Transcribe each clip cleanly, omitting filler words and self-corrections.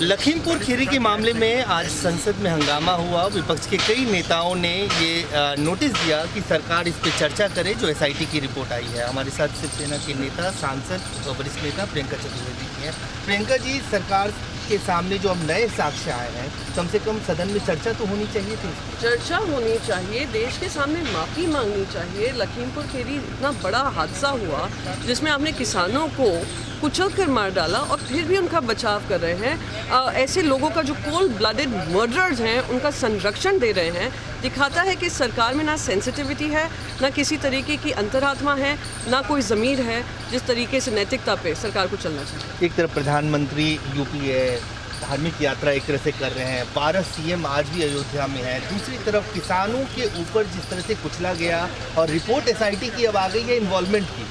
लखीमपुर खीरी के मामले में आज संसद में हंगामा हुआ। विपक्ष के कई नेताओं ने ये नोटिस दिया कि सरकार इस पे चर्चा करे जो एसआईटी की रिपोर्ट आई है। हमारे साथ शिवसेना के नेता, सांसद और वरिष्ठ नेता प्रियंका चतुर्वेदी जी हैं। प्रियंका जी, सरकार के सामने जो अब नए साक्ष्य आए हैं, कम से कम सदन में चर्चा तो होनी चाहिए थी। चर्चा होनी चाहिए, देश के सामने माफ़ी मांगनी चाहिए। लखीमपुर खीरी इतना बड़ा हादसा हुआ जिसमें आपने किसानों को कुचल कर मार डाला और फिर भी उनका बचाव कर रहे हैं। ऐसे लोगों का जो कोल्ड ब्लडेड मर्डरर्स हैं उनका संरक्षण दे रहे हैं। दिखाता है कि सरकार में ना सेंसिटिविटी है, ना किसी तरीके की अंतरात्मा है, ना कोई ज़मीर है जिस तरीके से नैतिकता पे सरकार को चलना चाहिए। एक तरफ प्रधानमंत्री यूपी है, धार्मिक यात्रा एक तरह से कर रहे हैं, 12 सीएम आज भी अयोध्या में है। दूसरी तरफ किसानों के ऊपर जिस तरह से कुचला गया और रिपोर्ट एसआईटी की अब आ गई है इन्वॉल्वमेंट की।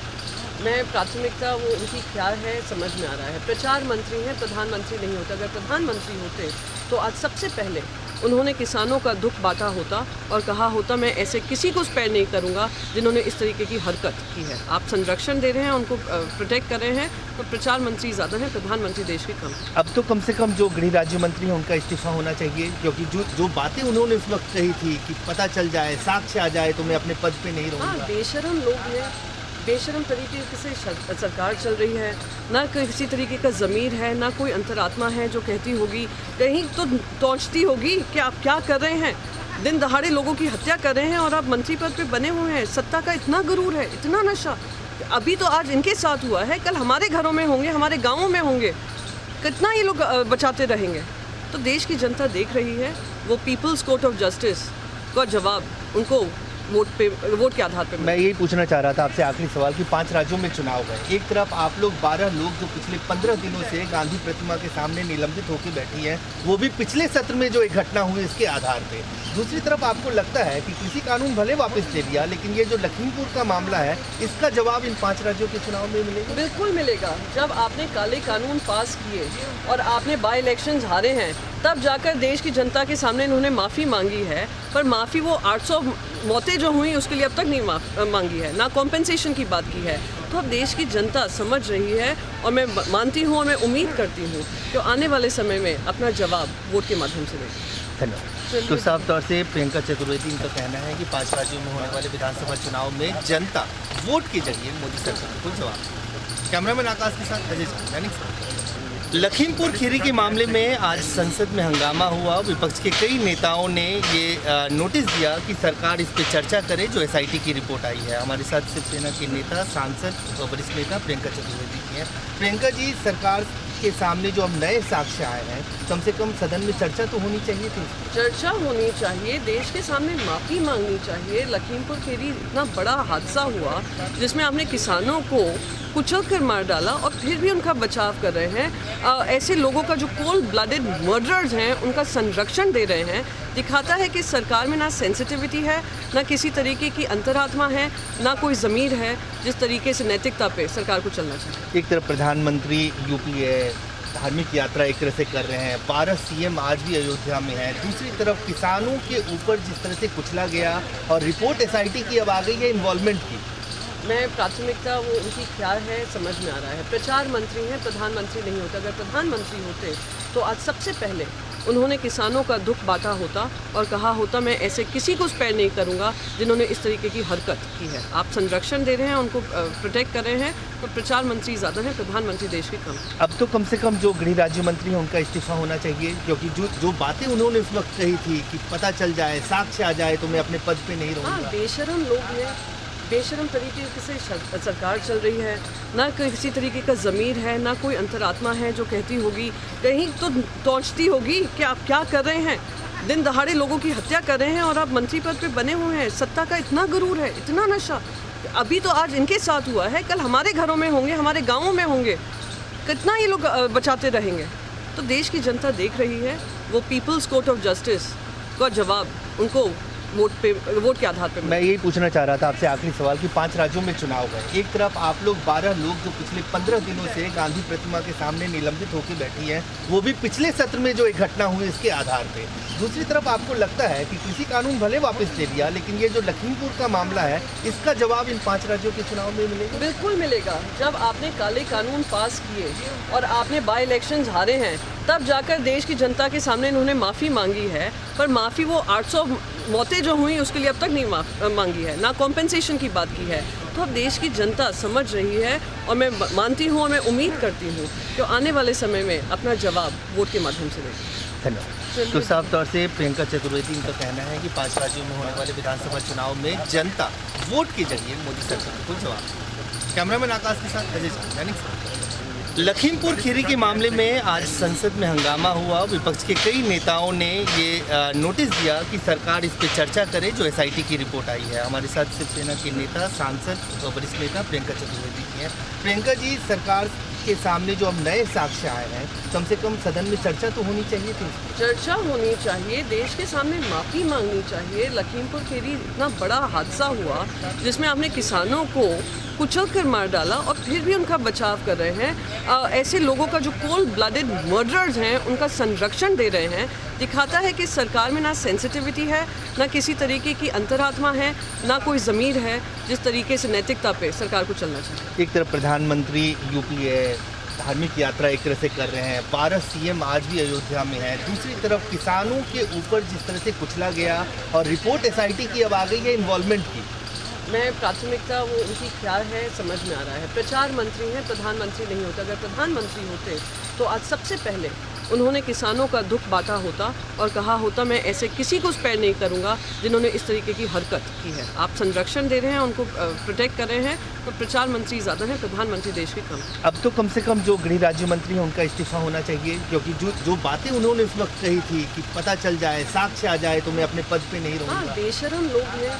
मैं प्राथमिकता वो उनकी क्या है समझ में आ रहा है। प्रचार मंत्री हैं, प्रधानमंत्री नहीं होते। अगर प्रधानमंत्री होते तो आज सबसे पहले उन्होंने किसानों का दुख बांटा होता और कहा होता मैं ऐसे किसी को स्पेयर नहीं करूंगा जिन्होंने इस तरीके की हरकत की है। आप संरक्षण दे रहे हैं, उनको प्रोटेक्ट कर रहे हैं, तो प्रचार मंत्री ज़्यादा हैं, प्रधानमंत्री देश के कम। अब तो कम से कम जो गृह राज्य मंत्री हैं उनका इस्तीफा होना चाहिए, क्योंकि जो बातें उन्होंने उस वक्त कही थी कि पता चल जाए, साक्ष्य आ जाए तो मैं अपने पद पे नहीं रहूँगा। बेशरम लोग हैं, बेशरम तरीके से सरकार चल रही है, ना किसी तरीके का ज़मीर है, ना कोई अंतरात्मा है जो कहती होगी, कहीं तो टोंचती होगी कि आप क्या कर रहे हैं। दिन दहाड़े लोगों की हत्या कर रहे हैं और आप मंत्री पद पे बने हुए हैं। सत्ता का इतना गुरूर है, इतना नशा। अभी तो आज इनके साथ हुआ है, कल हमारे घरों में होंगे, हमारे गाँवों में होंगे। कितना ये लोग बचाते रहेंगे। तो देश की जनता देख रही है, वो पीपल्स कोर्ट ऑफ जस्टिस का जवाब उनको वोट के आधार पे। मैं यही पूछना चाह रहा था आपसे आखिरी सवाल कि 5 राज्यों में चुनाव है। एक तरफ आप लोग 12 लोग जो पिछले 15 दिनों से गांधी प्रतिमा के सामने निलंबित होकर बैठी हैं, वो भी पिछले सत्र में जो एक घटना हुई इसके आधार पे। दूसरी तरफ आपको लगता है कि कृषि कानून भले वापस ले लिया, लेकिन ये जो लखीमपुर का मामला है इसका जवाब इन 5 राज्यों के चुनाव में मिलेगा? बिल्कुल मिलेगा। जब आपने काले कानून पास किए और आपने बाई इलेक्शंस हारे हैं, तब जाकर देश की जनता के सामने इन्होंने माफ़ी मांगी है। पर माफ़ी वो 800 मौतें जो हुई उसके लिए अब तक नहीं मांगी है, ना कॉम्पेंसेशन की बात की है। तो अब देश की जनता समझ रही है और मैं मानती हूँ और मैं उम्मीद करती हूँ कि आने वाले समय में अपना जवाब वोट के माध्यम से देगी। धन्यवाद। तो साफ तौर से प्रियंका चतुर्वेदी का कहना है कि 5 राज्यों में होने वाले विधानसभा चुनाव में जनता वोट के जरिए मोदी सरकार को जवाब देगी। कैमरामैन आकाश के साथ अजय दैनिक। लखीमपुर खीरी के मामले में आज संसद में हंगामा हुआ। विपक्ष के कई नेताओं ने ये नोटिस दिया कि सरकार इस पे चर्चा करे जो एसआईटी की रिपोर्ट आई है। हमारे साथ शिवसेना के नेता, सांसद और वरिष्ठ नेता प्रियंका चतुर्वेदी जी हैं। प्रियंका जी, सरकार के सामने जो अब नए साक्ष्य आए हैं, कम से कम सदन में चर्चा तो होनी चाहिए थी। चर्चा होनी चाहिए, देश के सामने माफ़ी मांगनी चाहिए। लखीमपुर खीरी इतना बड़ा हादसा हुआ जिसमें आपने किसानों को कुचल कर मार डाला और फिर भी उनका बचाव कर रहे हैं। ऐसे लोगों का जो कोल्ड ब्लडेड मर्डरर्स हैं उनका संरक्षण दे रहे हैं। दिखाता है कि सरकार में ना सेंसिटिविटी है, ना किसी तरीके की अंतरात्मा है, ना कोई ज़मीर है जिस तरीके से नैतिकता पे सरकार को चलना चाहिए। एक तरफ प्रधानमंत्री यूपी है, धार्मिक यात्रा एक तरह से कर रहे हैं, 12 सीएम आज भी अयोध्या में है। दूसरी तरफ किसानों के ऊपर जिस तरह से कुचला गया और रिपोर्ट एसआईटी की अब आ गई है इन्वॉल्वमेंट की। मैं प्राथमिकता वो उनकी क्या है समझ में आ रहा है। प्रचार मंत्री हैं, प्रधानमंत्री नहीं होते। अगर प्रधानमंत्री होते तो आज सबसे पहले उन्होंने किसानों का दुख बांटा होता और कहा होता मैं ऐसे किसी को स्पेयर नहीं करूंगा जिन्होंने इस तरीके की हरकत की है। आप संरक्षण दे रहे हैं, उनको प्रोटेक्ट कर रहे हैं, तो प्रचार मंत्री ज़्यादा हैं, प्रधानमंत्री देश के कम। अब तो कम से कम जो गृह राज्य मंत्री हैं उनका इस्तीफा होना चाहिए, क्योंकि जो बातें उन्होंने उस वक्त कही थी कि पता चल जाए, साक्ष्य आ जाए तो मैं अपने पद पे नहीं रहूँगा। बेशरम लोग हैं, बेशरम तरीके से सरकार चल रही है, ना किसी तरीके का ज़मीर है, ना कोई अंतरात्मा है जो कहती होगी, कहीं तो टोंचती होगी कि आप क्या कर रहे हैं। दिन दहाड़े लोगों की हत्या कर रहे हैं और आप मंत्री पद पे बने हुए हैं। सत्ता का इतना गुरूर है, इतना नशा। अभी तो आज इनके साथ हुआ है, कल हमारे घरों में होंगे, हमारे गाँवों में होंगे। कितना ये लोग बचाते रहेंगे। तो देश की जनता देख रही है, वो पीपल्स कोर्ट ऑफ जस्टिस का जवाब उनको वोट के आधार पे मैं यही पूछना चाह रहा था आपसे आखिरी सवाल कि 5 राज्यों में चुनाव है। एक तरफ आप लोग 12 लोग जो पिछले 15 दिनों से गांधी प्रतिमा के सामने निलंबित होकर बैठी हैं, वो भी पिछले सत्र में जो एक घटना हुई इसके आधार पे। दूसरी तरफ आपको लगता है कि कृषि कानून भले वापस ले लिया, लेकिन ये जो लखीमपुर का मामला है इसका जवाब इन 5 राज्यों के चुनाव में मिलेगा? बिल्कुल मिलेगा। जब आपने काले कानून पास किए और आपने बाई इलेक्शंस हारे हैं, तब जाकर देश की जनता के सामने इन्होंने माफ़ी मांगी है। पर माफ़ी वो 800 मौतें जो हुई उसके लिए अब तक नहीं मांगी है, ना कॉम्पेंसेशन की बात की है। तो अब देश की जनता समझ रही है और मैं मानती हूँ और मैं उम्मीद करती हूँ कि आने वाले समय में अपना जवाब वोट के माध्यम से देगी। धन्यवाद। तो साफ तौर से प्रियंका चतुर्वेदी इनका कहना है कि 5 राज्यों में होने वाले विधानसभा चुनाव में जनता वोट के जरिए मोदी सरकार को जवाब देगी। कैमरामैन आकाश के साथ अजय झा, दैनिक सवेरा। लखीमपुर खीरी के मामले में आज संसद में हंगामा हुआ। विपक्ष के कई नेताओं ने ये नोटिस दिया कि सरकार इस पर चर्चा करे जो एसआईटी की रिपोर्ट आई है। हमारे साथ शिवसेना के नेता, सांसद और वरिष्ठ नेता प्रियंका चतुर्वेदी की हैं। प्रियंका जी, सरकार के सामने जो अब नए साक्ष्य आए हैं, कम से कम सदन में चर्चा तो होनी चाहिए थी। चर्चा होनी चाहिए, देश के सामने माफ़ी मांगनी चाहिए। लखीमपुर खीरी इतना बड़ा हादसा हुआ जिसमें आपने किसानों को कुचल कर मार डाला और फिर भी उनका बचाव कर रहे हैं। ऐसे लोगों का जो कोल्ड ब्लडेड मर्डरर्स हैं उनका संरक्षण दे रहे हैं। दिखाता है कि सरकार में ना सेंसिटिविटी है, ना किसी तरीके की अंतरात्मा है, ना कोई ज़मीर है जिस तरीके से नैतिकता पे सरकार को चलना चाहिए। एक तरफ प्रधानमंत्री यूपी है, धार्मिक यात्रा एक तरह से कर रहे हैं, 12 सीएम आज भी अयोध्या में है। दूसरी तरफ किसानों के ऊपर जिस तरह से कुचला गया और रिपोर्ट एसआईटी की अब आ गई है इन्वॉल्वमेंट की। मैं प्राथमिकता वो उनकी क्या है समझ में आ रहा है। प्रचार मंत्री हैं, प्रधानमंत्री नहीं होता। अगर प्रधानमंत्री होते तो आज सबसे पहले उन्होंने किसानों का दुख बांटा होता और कहा होता मैं ऐसे किसी को स्पेयर नहीं करूंगा जिन्होंने इस तरीके की हरकत की है। आप संरक्षण दे रहे हैं, उनको प्रोटेक्ट कर रहे हैं, तो प्रचार मंत्री ज़्यादा हैं, प्रधानमंत्री देश के कम। अब तो कम से कम जो गृह राज्य मंत्री हैं उनका इस्तीफा होना चाहिए, क्योंकि जो बातें उन्होंने उस वक्त कही थी कि पता चल जाए, साक्ष्य आ जाए तो मैं अपने पद पे नहीं रहूँगा। हाँ, बेशरम लोग हैं,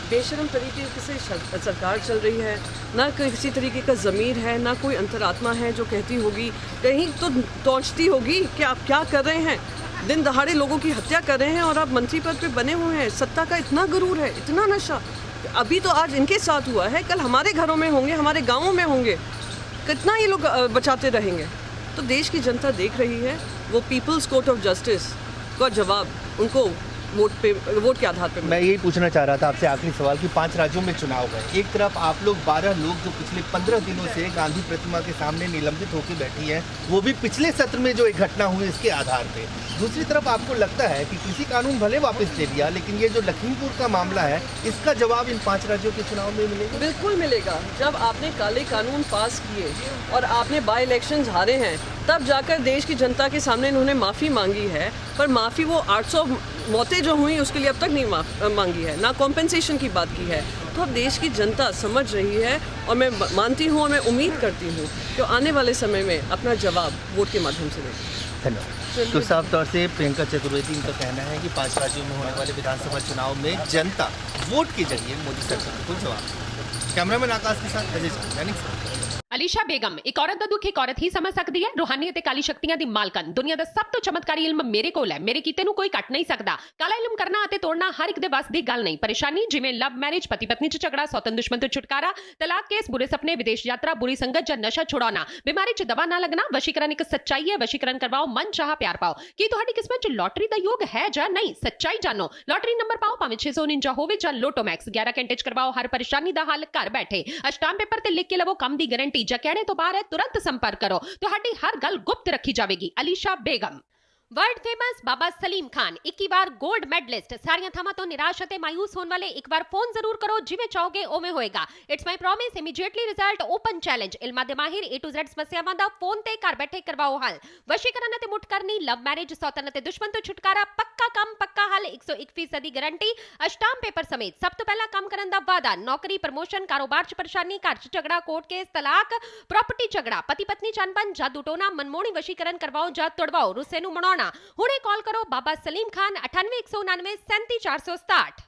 बेशरम तरीके से सरकार चल रही है, ना किसी तरीके का ज़मीर है, ना कोई अंतरात्मा है जो कहती होगी, कहीं तो तोचती होगी कि आप क्या कर रहे हैं। दिन दहाड़े लोगों की हत्या कर रहे हैं और आप मंत्री पद पे बने हुए हैं। सत्ता का इतना गुरूर है, इतना नशा। अभी तो आज इनके साथ हुआ है, कल हमारे घरों में होंगे, हमारे गाँवों में होंगे। कितना ये लोग बचाते रहेंगे। तो देश की जनता देख रही है, वो पीपल्स कोर्ट ऑफ जस्टिस का जवाब उनको वोट के आधार पे। मैं यही पूछना चाह रहा था आपसे आखिरी सवाल कि 5 राज्यों में चुनाव है। एक तरफ आप लोग 12 लोग जो पिछले 15 दिनों से गांधी प्रतिमा के सामने निलंबित होकर बैठी हैं, वो भी पिछले सत्र में जो एक घटना हुई इसके आधार पे। दूसरी तरफ आपको लगता है कि कृषि कानून भले वापस ले लिया, लेकिन ये जो लखीमपुर का मामला है इसका जवाब इन 5 राज्यों के चुनाव में मिलेगा? बिल्कुल मिलेगा। जब आपने काले कानून पास किए और आपने बाई इलेक्शंस हारे हैं, तब जाकर देश की जनता के सामने इन्होंने माफ़ी मांगी है। पर माफ़ी वो 800 मौतें जो हुई उसके लिए अब तक नहीं मांगी है, ना कॉम्पेंसेशन की बात की है। तो अब देश की जनता समझ रही है और मैं मानती हूँ और मैं उम्मीद करती हूँ कि आने वाले समय में अपना जवाब वोट के माध्यम से देगी। धन्यवाद। तो साफ तौर से प्रियंका चतुर्वेदी इनका कहना है कि 5 राज्यों में होने वाले विधानसभा चुनाव में जनता वोट के जरिए मोदी सरकार को जवाब देगी। कैमरामैन आकाश के साथ अजय झा, दैनिक सवेरा। ਅਲੀਸ਼ਾ ਬੇਗਮ ਇੱਕ ਔਰਤ ਦਾ ਦੁੱਖ ਇੱਕ ਔਰਤ ਹੀ ਸਮਝ ਸਕਦੀ ਹੈ। ਰੂਹਾਨੀ ਅਤੇ ਕਾਲੀ ਸ਼ਕਤੀਆਂ ਦੀ ਮਾਲਕਨ, ਦੁਨੀਆ ਦਾ ਸਭ ਤੋਂ ਚਮਤਕਾਰੀ ਇਲਮ ਮੇਰੇ ਕੋਲ ਹੈ। ਮੇਰੇ ਕੀਤੇ ਨੂੰ ਕੋਈ ਕੱਟ ਨਹੀਂ ਸਕਦਾ। ਕਾਲਾ ਇਲਮ ਕਰਨਾ ਅਤੇ ਤੋੜਨਾ ਹਰ ਇੱਕ ਦੇ ਵੱਸ ਦੀ ਗੱਲ ਨਹੀਂ। ਪਰੇਸ਼ਾਨੀ ਜਿਵੇਂ ਲਵ ਮੈਰਿਜ, ਪਤੀ ਪਤਨੀ 'ਚ ਝਗੜਾ, ਸੌਤਨ ਦੁਸ਼ਮਣ ਤੋਂ ਛੁਟਕਾਰਾ, ਤਲਾਕ ਕੇਸ, ਬੁਰੇ ਸੁਪਨੇ, ਵਿਦੇਸ਼ ਯਾਤਰਾ, ਬੁਰੀ ਸੰਗਤ ਜਾਂ ਨਸ਼ਾ ਛੁਡਾਉਣਾ, ਬਿਮਾਰੀ 'ਚ ਦਵਾ ਨਾ ਲੱਗਣਾ। ਵਸ਼ੀਕਰਨ ਇੱਕ ਸੱਚਾਈ ਹੈ। ਵਸ਼ੀਕਰਨ ਕਰਵਾਓ, ਮਨ ਚਾਹਾ ਪਿਆਰ ਪਾਓ। ਕੀ ਤੁਹਾਡੀ ਕਿਸਮਤ 'ਚ ਲੋਟਰੀ ਦਾ ਯੋਗ ਹੈ ਜਾਂ ਨਹੀਂ? ਸੱਚਾਈ ਜਾਣੋ। ਲੋਟਰੀ ਨੰਬਰ ਪਾਓ, ਭਾਵੇਂ 649 ਹੋਵੇ ਜਾਂ ਲੋਟੋ ਮੈਕਸ। 11 ਘੰਟੇ 'ਚ ਕਰਵਾਓ ਹਰ ਪਰੇਸ਼ਾਨੀ ਦਾ ਹੱਲ ਘਰ ਬੈਠੇ। ਅਸ਼ਟਾਮ ਪੇਪਰ ਤੇ ਲਿਖ ਕੇ ਲਵੋ ਕੰਮ ਦੀ ਗਾਰੰਟੀ। ਜਾਂ ਕਹਿਣੇ ਤੋਂ ਬਾਹਰ ਹੈ, तुरंत संपर्क करो। ਤੁਹਾਡੀ ਹਰ ਗੱਲ ਗੁਪਤ ਰੱਖੀ ਜਾਵੇਗੀ। ਅਲੀਸ਼ਾ ਬੇਗਮ। वर्ल्ड फेमस बाबा सलीम खान 21 ਵਾਰ गोल्ड मेडलिस्ट। ਸਾਰੀਆਂ ਥਾਵਾਂ ਤੋਂ ਨਿਰਾਸ਼ ਅਤੇ ਮਾਇੂਸ ਹੋਣ ਵਾਲੇ ਇੱਕ ਵਾਰ ਫੋਨ ਜ਼ਰੂਰ ਕਰੋ। ਜਿਵੇਂ ਚਾਹੋਗੇ ਉਵੇਂ ਹੋਏਗਾ। It's my promise, immediately result, open challenge. ਇਲਮਾਂ ਦੇ ਮਾਹਿਰ A to Z ਸਮੱਸਿਆਵਾਂ ਦਾ ਫੋਨ ਤੇ ਘਰ ਬੈਠੇ ਕਰਵਾਓ ਹੱਲ। ਵਸ਼ੀਕਰਨ ਅਤੇ ਮੁੱਠ ਕਰਨੀ, ਲਵ ਮੈਰਿਜ, ਸੌਤਨ ਅਤੇ ਦੁਸ਼ਮਣ ਤੋਂ ਛੁਟਕਾਰਾ, ਪੱਕਾ ਕੰਮ, ਪੱਕਾ ਹੱਲ, 101% ਦੀ ਗਾਰੰਟੀ, ਅਸ਼ਟਾਮ ਪੇਪਰ ਸਮੇਤ। ਸਭ ਤੋਂ ਪਹਿਲਾਂ ਕੰਮ ਕਰਨ ਦਾ ਵਾਅਦਾ। ਨੌਕਰੀ, ਪ੍ਰਮੋਸ਼ਨ, ਕਾਰੋਬਾਰ 'ਚ ਪਰੇਸ਼ਾਨੀ, ਘਰ 'ਚ ਝਗੜਾ, ਕੋਰਟ ਕੇਸ, ਤਲਾਕ, ਪ੍ਰਾਪਰਟੀ ਝਗੜਾ, ਪਤੀ ਪਤਨੀ 'ਚ ਅਣਬਣ, ਜਾਦੂ ਟੋਨਾ, ਮਨਮੋਹਣੀ ਵਸ਼ੀਕਰਨ ਕਰਵਾਓ ਜਾਂ ਤੁੜਵਾਓ, ਰੁੱਸੇ ਨੂੰ ਮਨਾਉਣਾ। ਹੁਣੇ ਕਾਲ ਕਰੋ ਬਾਬਾ ਸਲੀਮ ਖਾਨ 98 199 37 467।